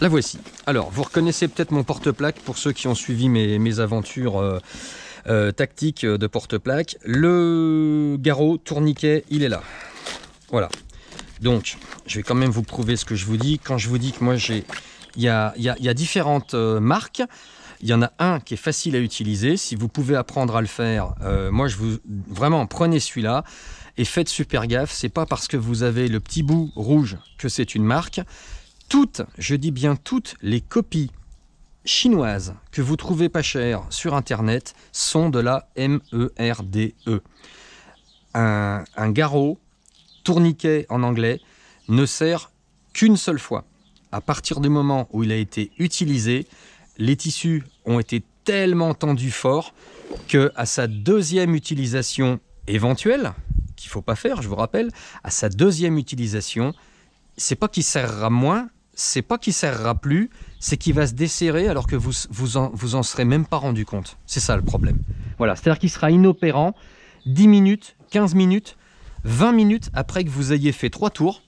La voici. Alors, vous reconnaissez peut-être mon porte-plaque pour ceux qui ont suivi mes aventures tactiques de porte-plaque. Le garrot tourniquet, il est là. Voilà. Donc, je vais quand même vous prouver ce que je vous dis. Quand je vous dis que moi, il y a différentes marques. Il y en a un qui est facile à utiliser. Si vous pouvez apprendre à le faire, moi, vraiment, prenez celui-là et faites super gaffe. C'est pas parce que vous avez le petit bout rouge que c'est une marque. Toutes, je dis bien toutes, les copies chinoises que vous trouvez pas chères sur Internet sont de la MERDE. Un garrot, tourniquet en anglais, ne sert qu'une seule fois. À partir du moment où il a été utilisé, les tissus ont été tellement tendus fort qu'à sa deuxième utilisation éventuelle, qu'il ne faut pas faire, je vous rappelle, à sa deuxième utilisation, c'est pas qu'il serrera moins, c'est pas qu'il serrera plus, c'est qu'il va se desserrer alors que vous en serez même pas rendu compte. C'est ça le problème. Voilà, c'est-à-dire qu'il sera inopérant 10 minutes, 15 minutes, 20 minutes après que vous ayez fait 3 tours.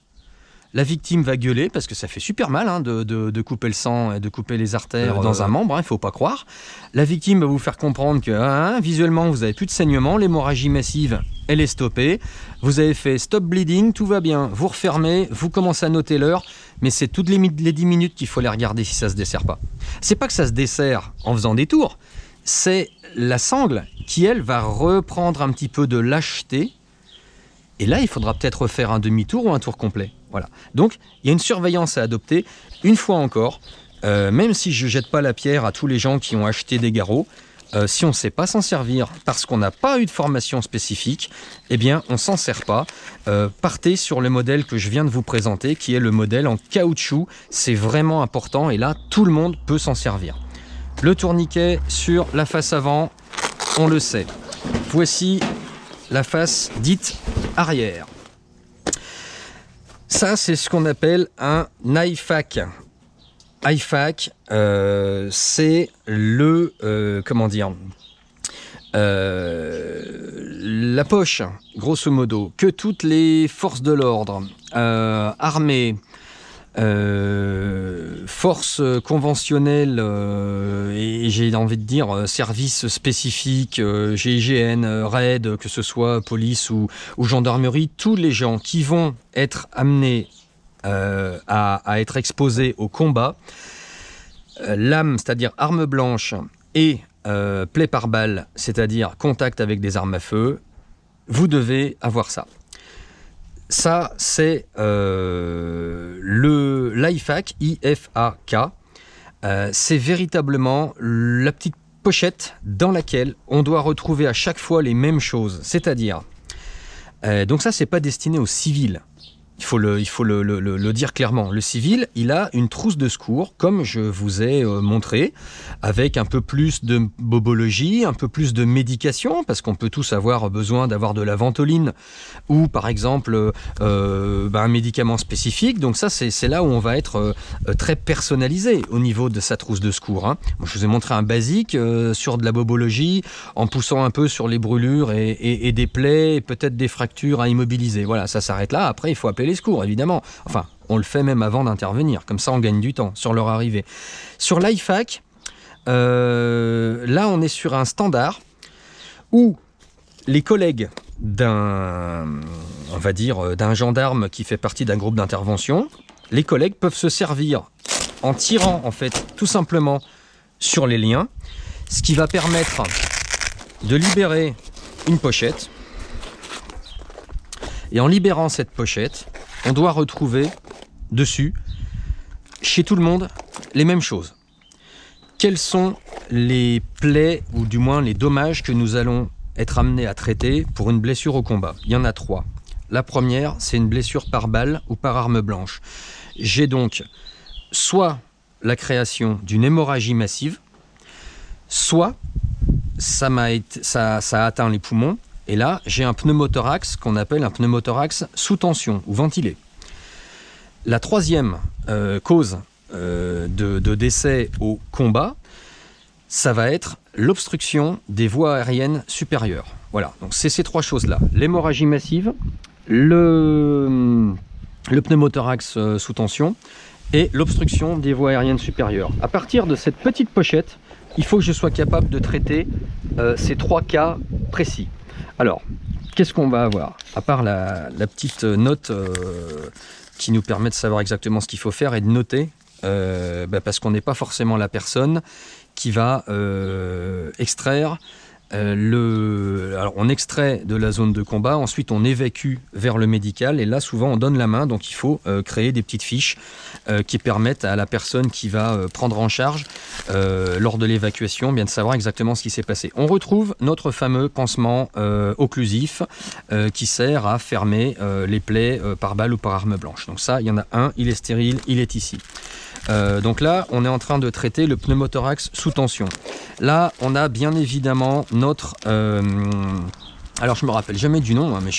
La victime va gueuler parce que ça fait super mal hein, de couper le sang et de couper les artères dans un membre, il ne faut pas croire. La victime va vous faire comprendre que visuellement vous n'avez plus de saignement, l'hémorragie massive elle est stoppée. Vous avez fait stop bleeding, tout va bien. Vous refermez, vous commencez à noter l'heure, mais c'est toutes les 10 minutes qu'il faut les regarder si ça ne se dessert pas. C'est pas que ça se dessert en faisant des tours, c'est la sangle qui elle va reprendre un petit peu de lâcheté. Et là, il faudra peut-être refaire un demi-tour ou un tour complet. Voilà. Donc, il y a une surveillance à adopter. Une fois encore, même si je ne jette pas la pierre à tous les gens qui ont acheté des garrots, si on ne sait pas s'en servir parce qu'on n'a pas eu de formation spécifique, eh bien, on ne s'en sert pas. Partez sur le modèle que je viens de vous présenter, qui est le modèle en caoutchouc. C'est vraiment important et là, tout le monde peut s'en servir. Le tourniquet sur la face avant, on le sait. Voici la face dite arrière. Ça, c'est ce qu'on appelle un IFAK. IFAK, c'est le... comment dire la poche, grosso modo, que toutes les forces de l'ordre, armées, forces conventionnelles et j'ai envie de dire services spécifiques, GIGN, RAID, que ce soit police ou gendarmerie, tous les gens qui vont être amenés à être exposés au combat, lame, c'est-à-dire arme blanche, et plaie par balle, c'est-à-dire contact avec des armes à feu, vous devez avoir ça. Ça, c'est l'IFAK, IFAK. C'est véritablement la petite pochette dans laquelle on doit retrouver à chaque fois les mêmes choses. C'est-à-dire, donc ça, c'est pas destiné aux civils. Il faut le dire clairement. Le civil, il a une trousse de secours, comme je vous ai montré, avec un peu plus de bobologie, un peu plus de médication, parce qu'on peut tous avoir besoin d'avoir de la ventoline ou, par exemple, un médicament spécifique. Donc ça, c'est là où on va être très personnalisé au niveau de sa trousse de secours. Hein. Moi, je vous ai montré un basique sur de la bobologie, en poussant un peu sur les brûlures et des plaies, et peut-être des fractures à immobiliser. Voilà, ça s'arrête là. Après, il faut appeler les secours, évidemment. Enfin, on le fait même avant d'intervenir. Comme ça, on gagne du temps sur leur arrivée. Sur l'IFAK, là, on est sur un standard où les collègues d'un gendarme qui fait partie d'un groupe d'intervention, les collègues peuvent se servir en tirant, en fait, tout simplement sur les liens, ce qui va permettre de libérer une pochette. Et en libérant cette pochette, on doit retrouver dessus, chez tout le monde, les mêmes choses. Quelles sont les plaies, ou du moins les dommages que nous allons être amenés à traiter pour une blessure au combat? Il y en a 3. La première, c'est une blessure par balle ou par arme blanche. J'ai donc soit la création d'une hémorragie massive, soit ça a atteint les poumons, et là, j'ai un pneumothorax qu'on appelle un pneumothorax sous tension ou ventilé. La troisième cause de décès au combat, ça va être l'obstruction des voies aériennes supérieures. Voilà, donc c'est ces 3 choses-là. L'hémorragie massive, le le pneumothorax sous tension et l'obstruction des voies aériennes supérieures. À partir de cette petite pochette, il faut que je sois capable de traiter ces 3 cas précis. Alors, qu'est-ce qu'on va avoir? À part la petite note qui nous permet de savoir exactement ce qu'il faut faire et de noter, parce qu'on n'est pas forcément la personne qui va extraire alors on extrait de la zone de combat, ensuite on évacue vers le médical et là souvent on donne la main, donc il faut créer des petites fiches qui permettent à la personne qui va prendre en charge lors de l'évacuation bien de savoir exactement ce qui s'est passé. On retrouve notre fameux pansement occlusif qui sert à fermer les plaies par balle ou par arme blanche. Donc ça, il y en a un, il est stérile, il est ici. Donc là, on est en train de traiter le pneumothorax sous tension. Là, on a bien évidemment notre... alors, je me rappelle jamais du nom, hein, mais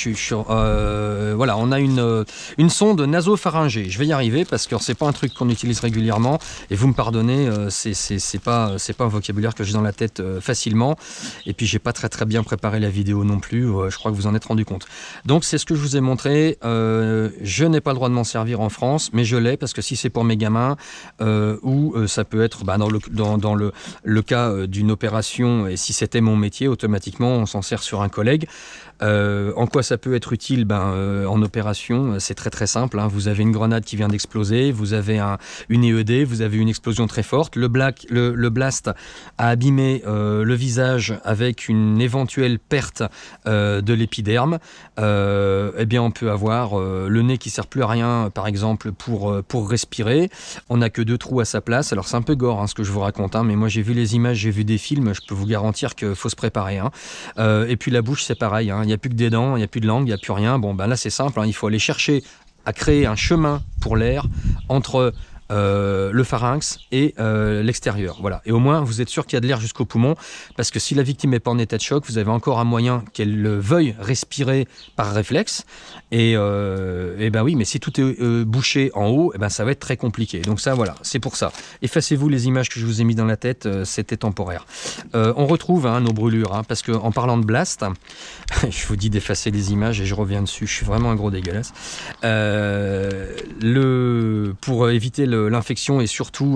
voilà, on a une sonde nasopharyngée. Je vais y arriver parce que c'est pas un truc qu'on utilise régulièrement. Et vous me pardonnez, c'est pas un vocabulaire que j'ai dans la tête facilement. Et puis, j'ai pas très bien préparé la vidéo non plus. Je crois que vous en êtes rendu compte. Donc, c'est ce que je vous ai montré. Je n'ai pas le droit de m'en servir en France, mais je l'ai parce que si c'est pour mes gamins ou ça peut être dans le cas d'une opération et si c'était mon métier, automatiquement, on s'en sert sur un collègue. En quoi ça peut être utile? En opération, c'est très simple, hein. Vous avez une grenade qui vient d'exploser, vous avez une EED, vous avez une explosion très forte, le blast a abîmé le visage avec une éventuelle perte de l'épiderme. Eh bien on peut avoir le nez qui sert plus à rien, par exemple pour respirer. On n'a que 2 trous à sa place. Alors c'est un peu gore hein, ce que je vous raconte, hein, mais moi j'ai vu les images, j'ai vu des films, je peux vous garantir qu'il faut se préparer, hein. Et puis la bouche c'est pareil, hein. Il n'y a plus que des dents, il n'y a plus de langue, il n'y a plus rien. Bon là c'est simple, hein. Il faut aller chercher à créer un chemin pour l'air entre le pharynx et l'extérieur. Voilà. Et au moins, vous êtes sûr qu'il y a de l'air jusqu'au poumon, parce que si la victime n'est pas en état de choc, vous avez encore un moyen qu'elle veuille respirer par réflexe. Et ben oui, mais si tout est bouché en haut, ben ça va être très compliqué. Donc ça, voilà, c'est pour ça. Effacez-vous les images que je vous ai mis dans la tête, c'était temporaire. On retrouve nos brûlures, hein, parce qu'en parlant de blast, je vous dis d'effacer les images et je reviens dessus, je suis vraiment un gros dégueulasse. Pour éviter l'infection et surtout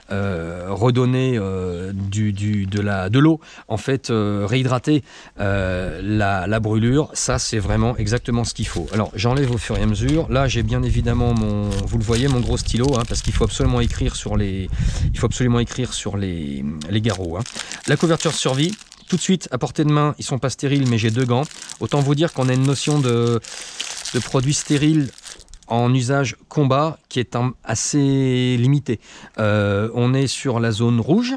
redonner de l'eau, en fait réhydrater la brûlure, ça c'est vraiment exactement ce qu'il faut. Alors j'enlève au fur et à mesure. Là j'ai bien évidemment vous le voyez, mon gros stylo, hein, parce qu'il faut absolument écrire sur les garrots, hein. La couverture de survie, tout de suite à portée de main, ils sont pas stériles mais j'ai 2 gants. Autant vous dire qu'on a une notion de produits stériles en usage combat qui est assez limité. On est sur la zone rouge.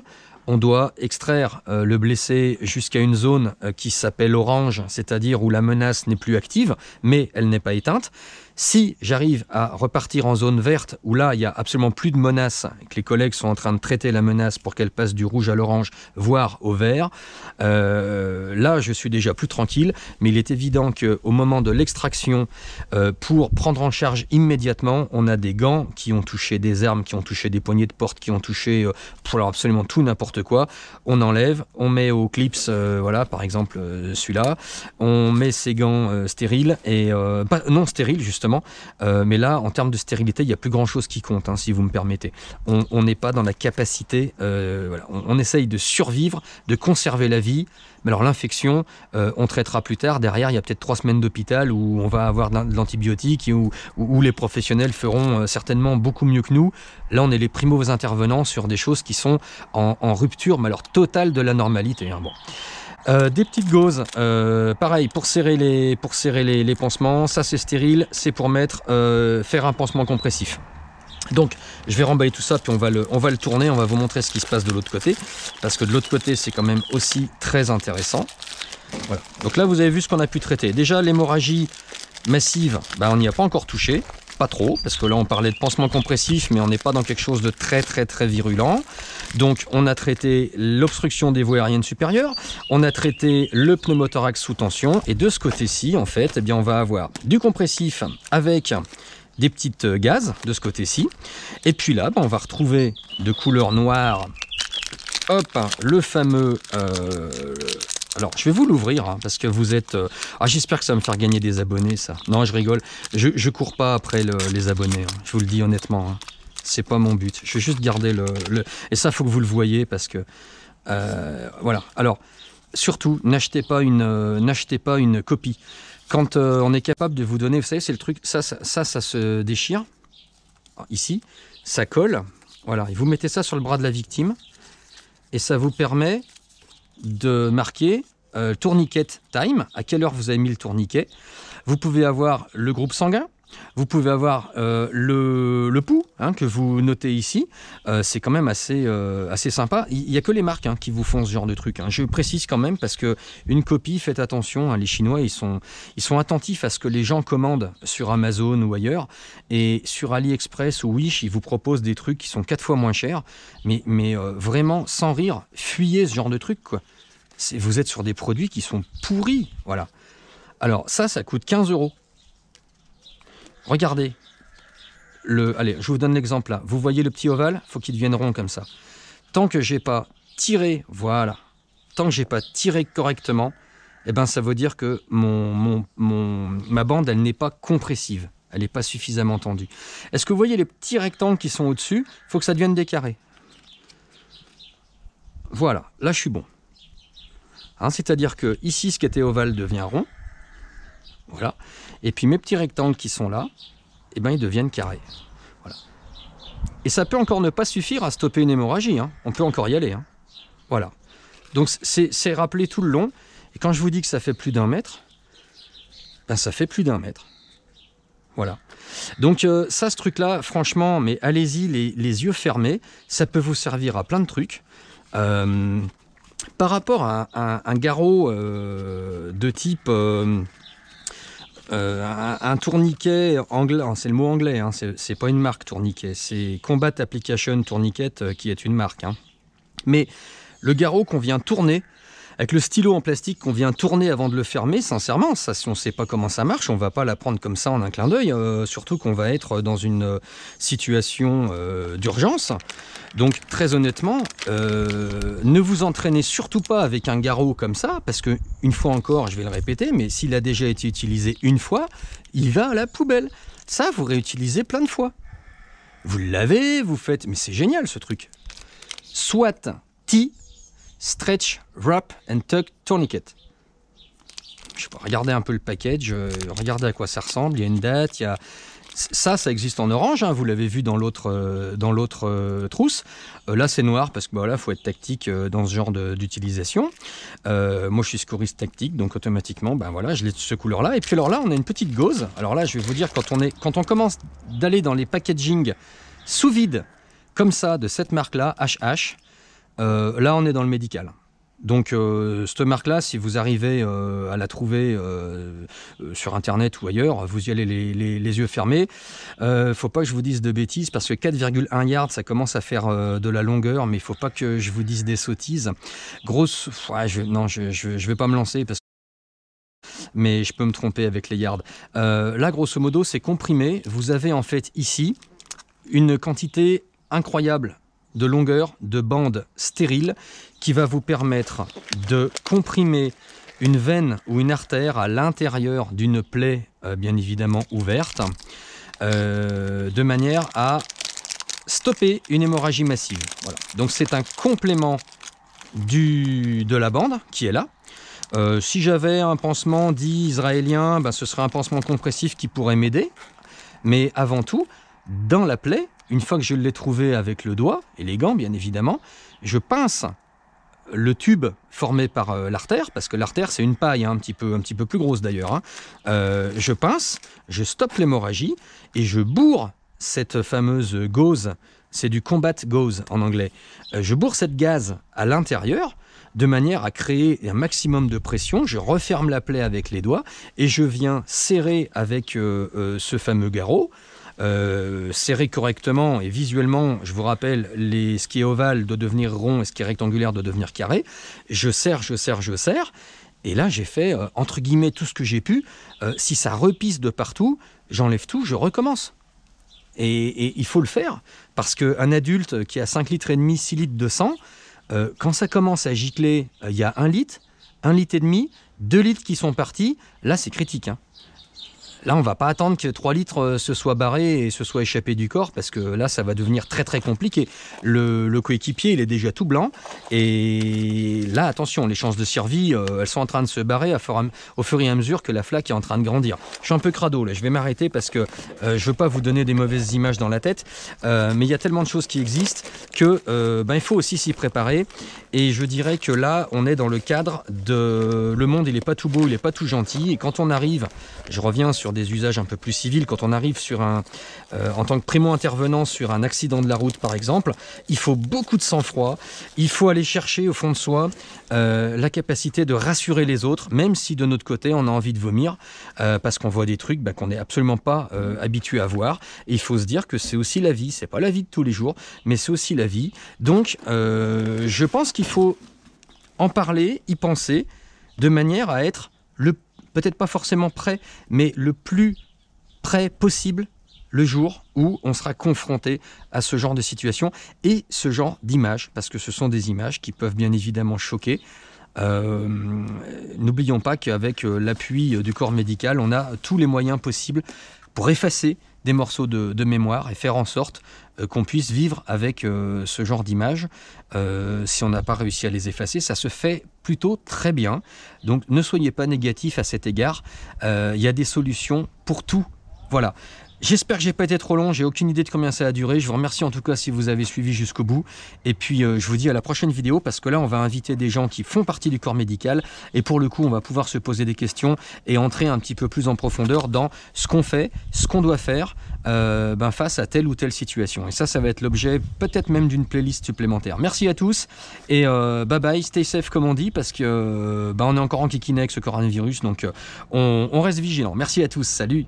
On doit extraire le blessé jusqu'à une zone qui s'appelle orange, c'est-à-dire où la menace n'est plus active, mais elle n'est pas éteinte. Si j'arrive à repartir en zone verte, où là, il n'y a absolument plus de menace, que les collègues sont en train de traiter la menace pour qu'elle passe du rouge à l'orange, voire au vert, là, je suis déjà plus tranquille. Mais il est évident qu'au moment de l'extraction, pour prendre en charge immédiatement, on a des gants qui ont touché des armes, qui ont touché des poignées de porte, qui ont touché pour absolument tout, n'importe quoi. On enlève, on met au clips, voilà, par exemple celui-là. On met ces gants stériles, et non stériles, justement. Mais là, en termes de stérilité, il n'y a plus grand-chose qui compte, hein, si vous me permettez. On n'est pas dans la capacité, voilà, on essaye de survivre, de conserver la vie. Mais alors l'infection, on traitera plus tard. Derrière, il y a peut-être 3 semaines d'hôpital où on va avoir de l'antibiotique et où les professionnels feront certainement beaucoup mieux que nous. Là, on est les primos intervenants sur des choses qui sont en rupture, mais alors totale de la normalité, hein, bon. Des petites gauzes, pareil, pour serrer les pansements. Ça c'est stérile, c'est pour faire un pansement compressif. Donc je vais remballer tout ça, puis on va le tourner, on va vous montrer ce qui se passe de l'autre côté, parce que de l'autre côté c'est quand même aussi très intéressant. Voilà. Donc là vous avez vu ce qu'on a pu traiter. Déjà l'hémorragie massive, on n'y a pas encore touché. Pas trop, parce que là on parlait de pansement compressif, mais on n'est pas dans quelque chose de très virulent. Donc on a traité l'obstruction des voies aériennes supérieures, on a traité le pneumothorax sous tension, et de ce côté-ci, en fait, eh bien, on va avoir du compressif avec des petites gazes de ce côté-ci. Et puis là, on va retrouver de couleur noire, hop, le fameux Alors, je vais vous l'ouvrir, hein, parce que vous êtes... Ah, j'espère que ça va me faire gagner des abonnés, ça. Non, je rigole. Je cours pas après les abonnés, hein. Je vous le dis honnêtement. Hein. C'est pas mon but. Je vais juste garder Et ça, faut que vous le voyez, parce que... voilà. Alors, surtout, n'achetez pas une copie. Quand on est capable de vous donner... Vous savez, c'est le truc... Ça se déchire. Ici. Ça colle. Voilà. Et vous mettez ça sur le bras de la victime. Et ça vous permet de marquer tourniquet time, à quelle heure vous avez mis le tourniquet. Vous pouvez avoir le groupe sanguin, vous pouvez avoir le pouls, hein, que vous notez ici. C'est quand même assez sympa. Il n'y a que les marques, hein, qui vous font ce genre de truc. Hein. Je précise quand même parce que une copie, faites attention, hein, les Chinois, ils sont attentifs à ce que les gens commandent sur Amazon ou ailleurs. Et sur AliExpress ou Wish, ils vous proposent des trucs qui sont 4 fois moins chers. Mais vraiment, sans rire, fuyez ce genre de truc, quoi. Vous êtes sur des produits qui sont pourris. Voilà. Alors ça coûte 15 €. Regardez. Allez, je vous donne l'exemple là. Vous voyez le petit ovale? Il faut qu'il devienne rond comme ça. Tant que j'ai pas tiré, voilà. Tant que j'ai pas tiré correctement, eh ben ça veut dire que ma bande, elle n'est pas compressive. Elle n'est pas suffisamment tendue. Est-ce que vous voyez les petits rectangles qui sont au-dessus? Il faut que ça devienne des carrés. Voilà, là je suis bon. Hein, c'est-à-dire que ici, ce qui était ovale devient rond. Voilà. Et puis mes petits rectangles qui sont là, eh ben, ils deviennent carrés. Voilà. Et ça peut encore ne pas suffire à stopper une hémorragie. Hein. On peut encore y aller. Hein. Voilà. Donc c'est rappelé tout le long. Et quand je vous dis que ça fait plus d'1 mètre, ben ça fait plus d'1 mètre. Voilà. Donc ça, ce truc-là, franchement, mais allez-y les yeux fermés. Ça peut vous servir à plein de trucs. Par rapport à un garrot de type... un tourniquet anglais, c'est le mot anglais, hein, c'est pas une marque tourniquet, c'est Combat Application Tourniquet qui est une marque. Hein. Mais le garrot qu'on vient tourner, avec le stylo en plastique qu'on vient tourner avant de le fermer, sincèrement, ça, si on ne sait pas comment ça marche, on ne va pas la prendre comme ça en un clin d'œil, surtout qu'on va être dans une situation d'urgence. Donc très honnêtement, ne vous entraînez surtout pas avec un garrot comme ça, parce que une fois encore, je vais le répéter, mais s'il a déjà été utilisé une fois, il va à la poubelle. Ça, vous réutilisez plein de fois. Vous le lavez, vous faites... Mais c'est génial ce truc. Soit T, Stretch, Wrap and Tuck Tourniquet. Je sais pas, regardez un peu le package, regardez à quoi ça ressemble, il y a une date, il y a... Ça existe en orange, hein, vous l'avez vu dans l'autre trousse. Là, c'est noir parce que voilà, faut être tactique dans ce genre d'utilisation. Moi, je suis secouriste tactique, donc automatiquement, ben voilà, je l'ai de ce couleur-là. Et puis alors là, on a une petite gauze. Alors là, je vais vous dire, quand on commence d'aller dans les packaging sous vide, comme ça, de cette marque-là, HH, là, on est dans le médical. Donc cette marque-là, si vous arrivez à la trouver sur Internet ou ailleurs, vous y allez les yeux fermés. Faut pas que je vous dise de bêtises parce que 4,1 yards, ça commence à faire de la longueur, mais il faut pas que je vous dise des sottises. Grosse, ouais, je vais pas me lancer parce que mais je peux me tromper avec les yards. Là, grosso modo, c'est comprimé. Vous avez en fait ici une quantité incroyable de longueur de bande stérile qui va vous permettre de comprimer une veine ou une artère à l'intérieur d'une plaie bien évidemment ouverte de manière à stopper une hémorragie massive. Voilà. Donc c'est un complément de la bande qui est là. Si j'avais un pansement dit israélien, ben, ce serait un pansement compressif qui pourrait m'aider. Mais avant tout, dans la plaie, une fois que je l'ai trouvé avec le doigt, et les gants bien évidemment, je pince le tube formé par l'artère, parce que l'artère c'est une paille, hein, un petit peu plus grosse d'ailleurs. Hein. Je pince, je stoppe l'hémorragie et je bourre cette fameuse gauze, c'est du combat gauze en anglais. Je bourre cette gaze à l'intérieur de manière à créer un maximum de pression. Je referme la plaie avec les doigts et je viens serrer avec ce fameux garrot. Serrer correctement et visuellement, je vous rappelle, ce qui est ovale doit devenir rond et ce qui est rectangulaire doit devenir carré. Je serre et là j'ai fait entre guillemets tout ce que j'ai pu. Si ça repisse de partout, j'enlève tout, je recommence. Et il faut le faire parce qu'un adulte qui a 5,5 litres, 6 litres de sang, quand ça commence à gicler, il y a 1 litre, 1,5 litre, 2 litres qui sont partis, là c'est critique, hein. Là, on va pas attendre que 3 litres se soient barrés et se soient échappés du corps, parce que là, ça va devenir très très compliqué. Le coéquipier, il est déjà tout blanc. Et là, attention, les chances de survie, elles sont en train de se barrer au fur et à mesure que la flaque est en train de grandir. Je suis un peu crado, là, je vais m'arrêter parce que je veux pas vous donner des mauvaises images dans la tête. Mais il y a tellement de choses qui existent que il faut aussi s'y préparer. Et je dirais que là, on est dans le cadre de... Le monde, il est pas tout beau, il est pas tout gentil. Et quand on arrive, je reviens sur des usages un peu plus civils, quand on arrive sur en tant que primo-intervenant sur un accident de la route par exemple, il faut beaucoup de sang-froid, il faut aller chercher au fond de soi la capacité de rassurer les autres, même si de notre côté on a envie de vomir, parce qu'on voit des trucs qu'on n'est absolument pas habitué à voir. Et il faut se dire que c'est aussi la vie, c'est pas la vie de tous les jours, mais c'est aussi la vie. Donc je pense qu'il faut en parler, y penser, de manière à être peut-être pas forcément prêt, mais le plus prêt possible le jour où on sera confronté à ce genre de situation et ce genre d'images, parce que ce sont des images qui peuvent bien évidemment choquer. N'oublions pas qu'avec l'appui du corps médical, on a tous les moyens possibles pour effacer des morceaux de mémoire et faire en sorte qu'on puisse vivre avec ce genre d'images. Si on n'a pas réussi à les effacer, ça se fait plutôt très bien. Donc ne soyez pas négatifs à cet égard. Il y a des solutions pour tout. Voilà. J'espère que j'ai pas été trop long, j'ai aucune idée de combien ça a duré. Je vous remercie en tout cas si vous avez suivi jusqu'au bout. Et puis je vous dis à la prochaine vidéo, parce que là on va inviter des gens qui font partie du corps médical. Et pour le coup on va pouvoir se poser des questions et entrer un petit peu plus en profondeur dans ce qu'on fait, ce qu'on doit faire face à telle ou telle situation. Et ça va être l'objet peut-être même d'une playlist supplémentaire. Merci à tous et bye bye, stay safe comme on dit, parce que on est encore en kikina avec ce coronavirus, donc on reste vigilant. Merci à tous, salut.